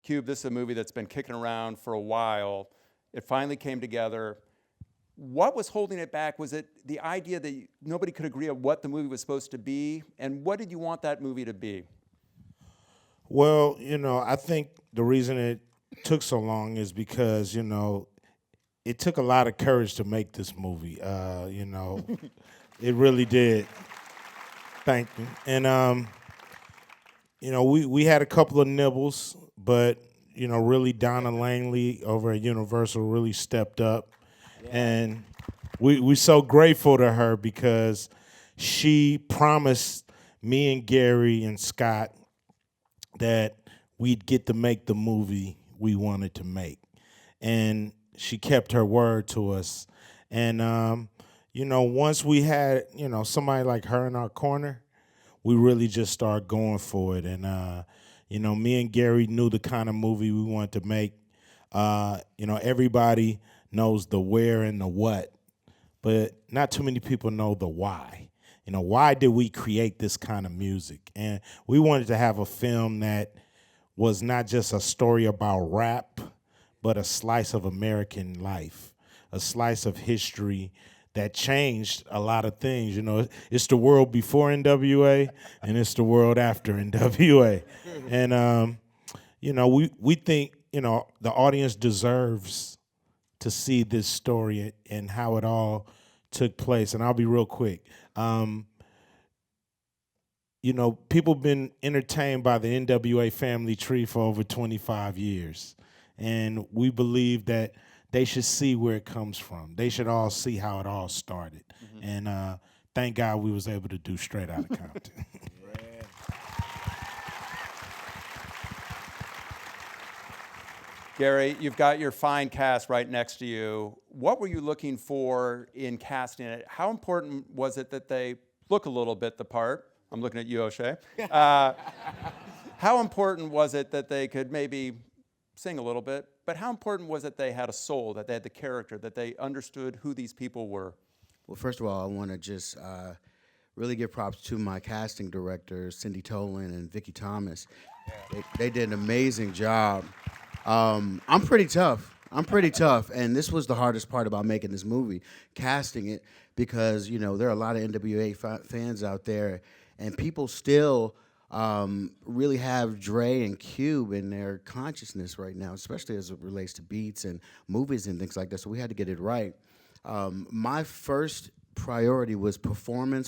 Cube, this is a movie that's been kicking around for a while. It finally came together. What was holding it back? Was it the idea that nobody could agree on what the movie was supposed to be? And what did you want that movie to be? Well, I think the reason it took so long is because, it took a lot of courage to make this movie. It really did. Thank you. And, we had a couple of nibbles, but, really Donna Langley over at Universal really stepped up. Yeah. And we're so grateful to her because she promised me and Gary and Scott that we'd get to make the movie we wanted to make. And she kept her word to us. And, once we had, somebody like her in our corner, we really just started going for it. And, me and Gary knew the kind of movie we wanted to make. Everybody knows the where and the what, but not too many people know the why. Why did we create this kind of music? And we wanted to have a film that was not just a story about rap, but a slice of American life, a slice of history that changed a lot of things. It's the world before NWA, and it's the world after NWA. And, we think, the audience deserves to see this story and how it all took place. And I'll be real quick. People been entertained by the NWA family tree for over 25 years. And we believe that they should see where it comes from. They should all see how it all started. Mm-hmm. And thank God we was able to do Straight Outta Compton. Gary, you've got your fine cast right next to you. What were you looking for in casting it? How important was it that they look a little bit the part? I'm looking at you, O'Shea. How important was it that they could maybe sing a little bit? But how important was it they had a soul, that they had the character, that they understood who these people were? Well, first of all, I want to just really give props to my casting directors, Cindy Tolan and Vicki Thomas. Yeah. They did an amazing job. I'm pretty tough, and this was the hardest part about making this movie, casting it, because, there are a lot of NWA fans out there, and people still really have Dre and Cube in their consciousness right now, especially as it relates to beats and movies and things like that, so we had to get it right. My first priority was performance.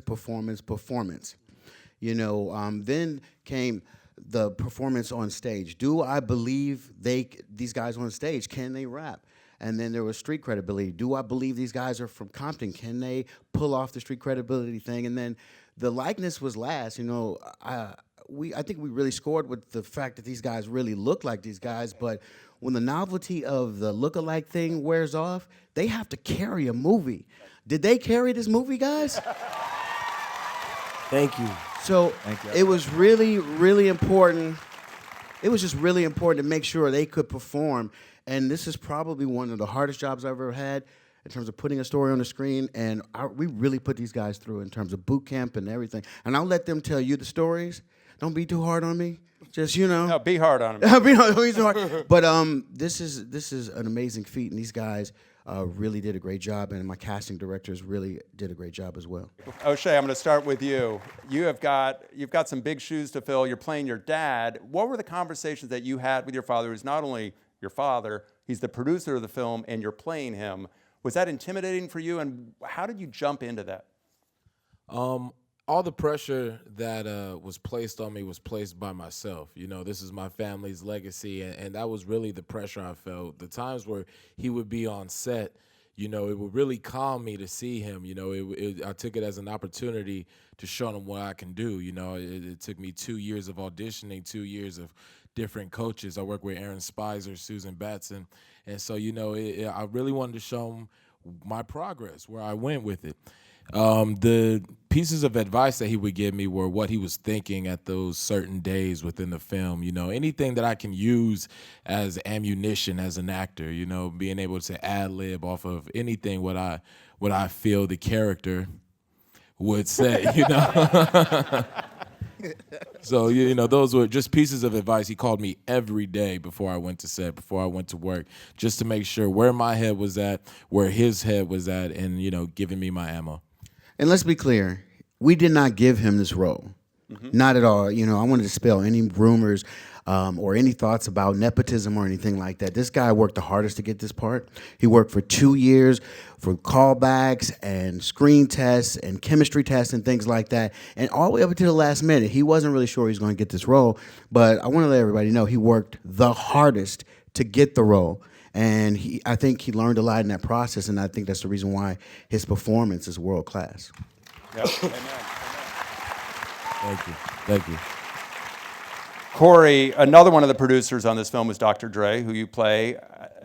Then came the performance on stage. Do I believe these guys on stage, can they rap? And then there was street credibility. Do I believe these guys are from Compton? Can they pull off the street credibility thing? And then the likeness was last. I think we really scored with the fact that these guys really look like these guys, but when the novelty of the look-alike thing wears off, they have to carry a movie. Did they carry this movie, guys? Thank you. So it was really, really important. It was just really important to make sure they could perform. And this is probably one of the hardest jobs I've ever had in terms of putting a story on the screen. And we really put these guys through in terms of boot camp and everything. And I'll let them tell you the stories. Don't be too hard on me. Just, No, be hard on them. Be hard. But this is an amazing feat, and these guys really did a great job, and my casting directors really did a great job as well. O'Shea, I'm going to start with you. You've got some big shoes to fill. You're playing your dad. What were the conversations that you had with your father, who's not only your father, he's the producer of the film, and you're playing him? Was that intimidating for you, and how did you jump into that? All the pressure that was placed on me was placed by myself. This is my family's legacy, and that was really the pressure I felt. The times where he would be on set, it would really calm me to see him. I took it as an opportunity to show him what I can do. It took me 2 years of auditioning, 2 years of different coaches. I worked with Aaron Spicer, Susan Batson, and so, I really wanted to show him my progress, where I went with it. The pieces of advice that he would give me were what he was thinking at those certain days within the film. Anything that I can use as ammunition as an actor. Being able to ad-lib off of anything what I feel the character would say. So, you know, those were just pieces of advice. He called me every day before I went to set, before I went to work, just to make sure where my head was at, where his head was at, and, you know, giving me my ammo. And let's be clear, we did not give him this role. Not at all. You know, I wanted to dispel any rumors or any thoughts about nepotism or anything like that. This guy worked the hardest to get this part. He worked for 2 years for callbacks and screen tests and chemistry tests and things like that. And all the way up until the last minute, he wasn't really sure he was going to get this role. But I want to let everybody know he worked the hardest to get the role. And I think he learned a lot in that process, and I think that's the reason why his performance is world class. Yeah. Amen. Thank you. Thank you. Corey, another one of the producers on this film was Dr. Dre, who you play.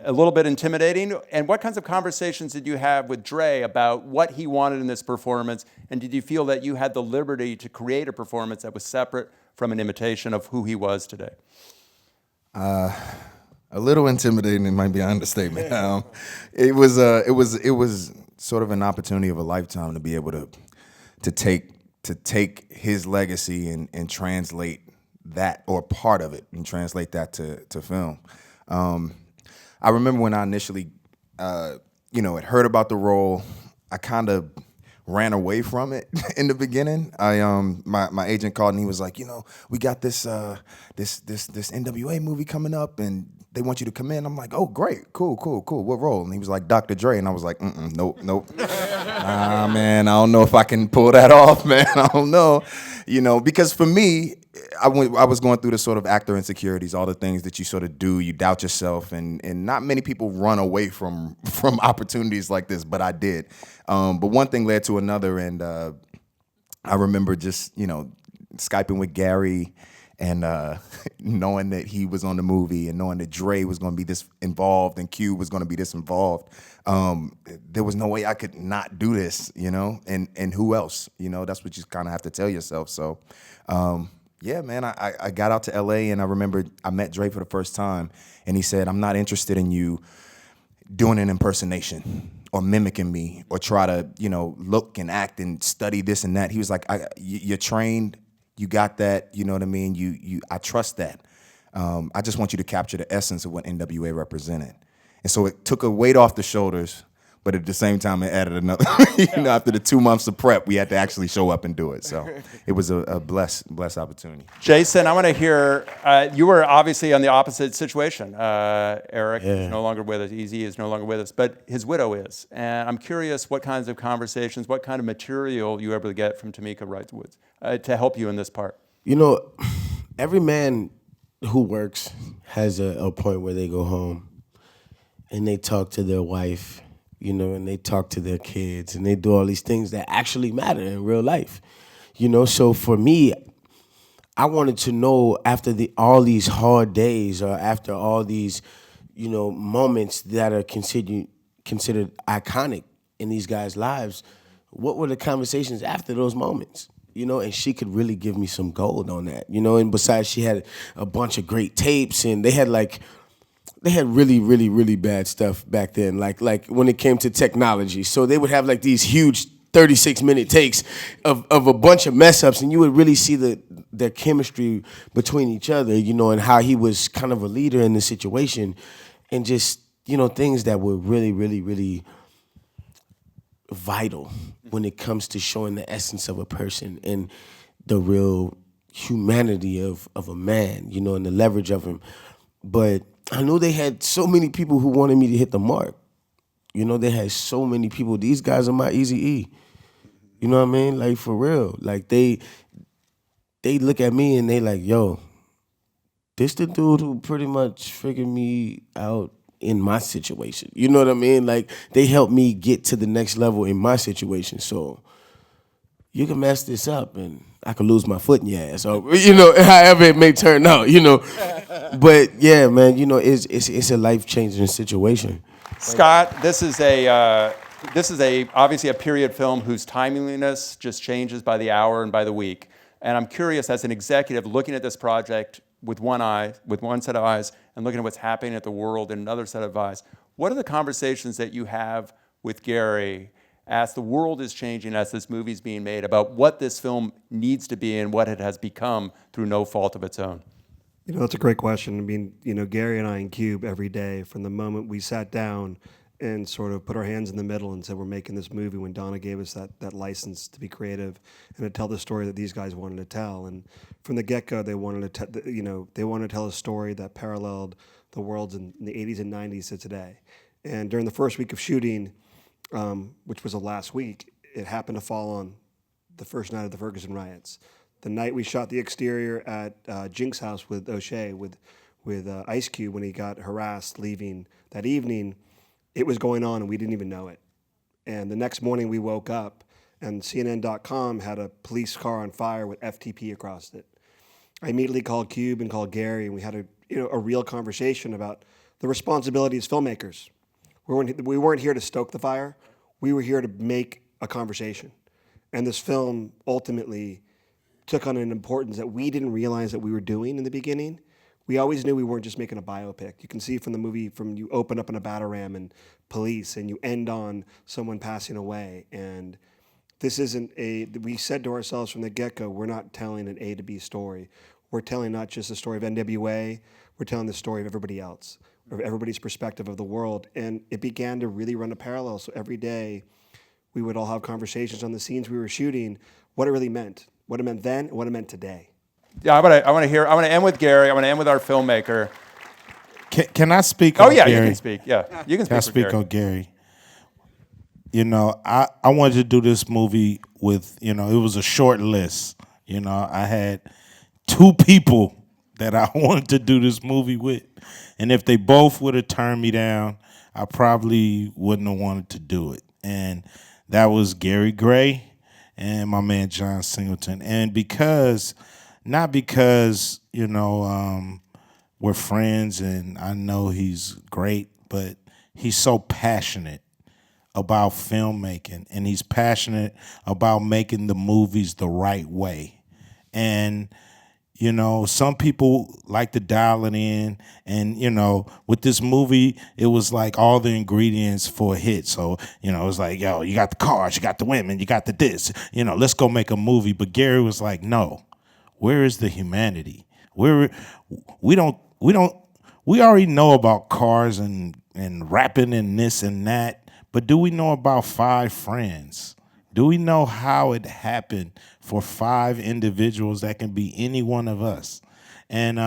A little bit intimidating. And what kinds of conversations did you have with Dre about what he wanted in this performance? And did you feel that you had the liberty to create a performance that was separate from an imitation of who he was today? A little intimidating, it might be an understatement. It was sort of an opportunity of a lifetime to be able to take his legacy and translate that, or part of it, and translate that to film. I remember when I initially, had heard about the role, I kind of ran away from it in the beginning. My agent called and he was like, we got this NWA movie coming up and they want you to come in. I'm like, oh, great, cool. What role? And he was like, Dr. Dre. And I was like, nope. Man, I don't know if I can pull that off, man. I don't know. Because for me, I was going through the sort of actor insecurities, all the things that you sort of do, you doubt yourself, and not many people run away from opportunities like this, but I did. But one thing led to another, and I remember just, Skyping with Gary and knowing that he was on the movie and knowing that Dre was going to be this involved and Q was going to be this involved. There was no way I could not do this, and who else? That's what you kind of have to tell yourself. So, yeah, man, I got out to L.A. and I remember I met Dre for the first time and he said, I'm not interested in you doing an impersonation or mimicking me or try to, look and act and study this and that. He was like, you're trained. You got that, you know what I mean? I trust that. I just want you to capture the essence of what NWA represented. And so it took a weight off the shoulders, but at the same time it added another, after the 2 months of prep, we had to actually show up and do it. So it was a blessed opportunity. Jason, I want to hear, you were obviously on the opposite situation. Eric is no longer with us, Eazy is no longer with us, but his widow is. And I'm curious what kinds of conversations, what kind of material you were able to get from Tamika Wright-Woods to help you in this part. Every man who works has a point where they go home and they talk to their wife, and they talk to their kids, and they do all these things that actually matter in real life. So for me, I wanted to know after all these hard days or after all these, moments that are considered iconic in these guys' lives, what were the conversations after those moments? And she could really give me some gold on that, and besides she had a bunch of great tapes and they had really, really, really bad stuff back then, like when it came to technology. So they would have like these huge 36-minute takes of a bunch of mess ups, and you would really see their chemistry between each other, and how he was kind of a leader in the situation, and just, things that were really, really, really vital when it comes to showing the essence of a person and the real humanity of a man, and the leverage of him. But I knew they had so many people who wanted me to hit the mark. They had so many people. These guys are my Eazy-E. You know what I mean? Like, for real. Like, they look at me and they like, yo, this the dude who pretty much figured me out in my situation. You know what I mean? Like, they helped me get to the next level in my situation. So you can mess this up and I could lose my foot in your ass, or however it may turn out, But yeah, man, it's a life-changing situation. Scott, this is obviously a period film whose timeliness just changes by the hour and by the week. And I'm curious, as an executive, looking at this project with one set of eyes, and looking at what's happening at the world in another set of eyes, what are the conversations that you have with Gary as the world is changing, as this movie's being made, about what this film needs to be and what it has become through no fault of its own? That's a great question. I mean, Gary and I in Cube every day, from the moment we sat down and sort of put our hands in the middle and said we're making this movie, when Donna gave us that license to be creative and to tell the story that these guys wanted to tell. And from the get-go, they wanted to tell a story that paralleled the worlds in the 80s and 90s to today. And during the first week of shooting, which was the last week, it happened to fall on the first night of the Ferguson riots. The night we shot the exterior at Jink's house with O'Shea, with Ice Cube, when he got harassed leaving that evening, it was going on and we didn't even know it. And the next morning we woke up and CNN.com had a police car on fire with FTP across it. I immediately called Cube and called Gary, and we had a real conversation about the responsibility as filmmakers. We weren't here to stoke the fire. We were here to make a conversation. And this film ultimately took on an importance that we didn't realize that we were doing in the beginning. We always knew we weren't just making a biopic. You can see from the movie, you open up in a Batarang and police, and you end on someone passing away. And this isn't we said to ourselves from the get-go, we're not telling an A to B story. We're telling not just the story of NWA, we're telling the story of everybody else, of everybody's perspective of the world. And it began to really run a parallel. So every day we would all have conversations on the scenes we were shooting, what it really meant, what it meant then, and what it meant today. Yeah, I want to end with Gary. I want to end with our filmmaker. Can I speak? Oh on yeah, Gary? you can speak. Yeah, you can speak. Can I for speak Gary. on Gary? I wanted to do this movie with, it was a short list. I had 2 people that I wanted to do this movie with. And if they both would have turned me down, I probably wouldn't have wanted to do it. And that was Gary Gray and my man John Singleton. And not because, we're friends and I know he's great, but he's so passionate about filmmaking, and he's passionate about making the movies the right way. And some people like to dial it in, and with this movie, it was like all the ingredients for a hit. So it was like, yo, you got the cars, you got the women, you got the this, let's go make a movie. But Gary was like, no, where is the humanity? We already know about cars and rapping and this and that, but do we know about 5 friends? Do we know how it happened for 5 individuals that can be any one of us? And,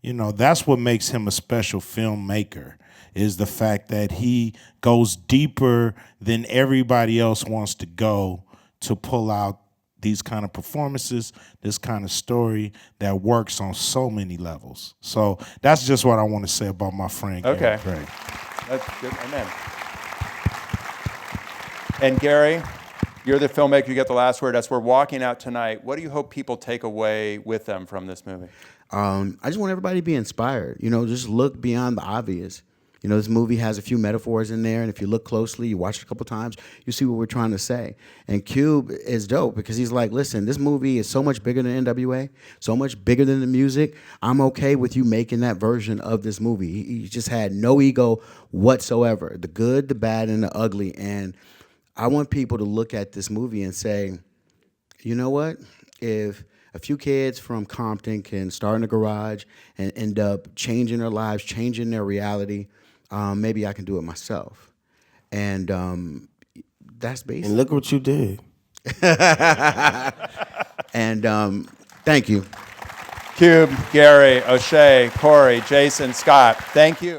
that's what makes him a special filmmaker, is the fact that he goes deeper than everybody else wants to go to pull out these kind of performances, this kind of story that works on so many levels. So that's just what I want to say about my friend Gary Gray. That's good. Amen. And Gary, you're the filmmaker. You get the last word. As we're walking out tonight, what do you hope people take away with them from this movie? I just want everybody to be inspired. Just look beyond the obvious. This movie has a few metaphors in there, and if you look closely, you watch it a couple times, you see what we're trying to say. And Cube is dope because he's like, listen, this movie is so much bigger than NWA, so much bigger than the music. I'm okay with you making that version of this movie. He just had no ego whatsoever, the good, the bad, and the ugly. And I want people to look at this movie and say, you know what? If a few kids from Compton can start in a garage and end up changing their lives, changing their reality, maybe I can do it myself. And that's basic. And look what you did. And thank you. Cube, Gary, O'Shea, Corey, Jason, Scott, thank you.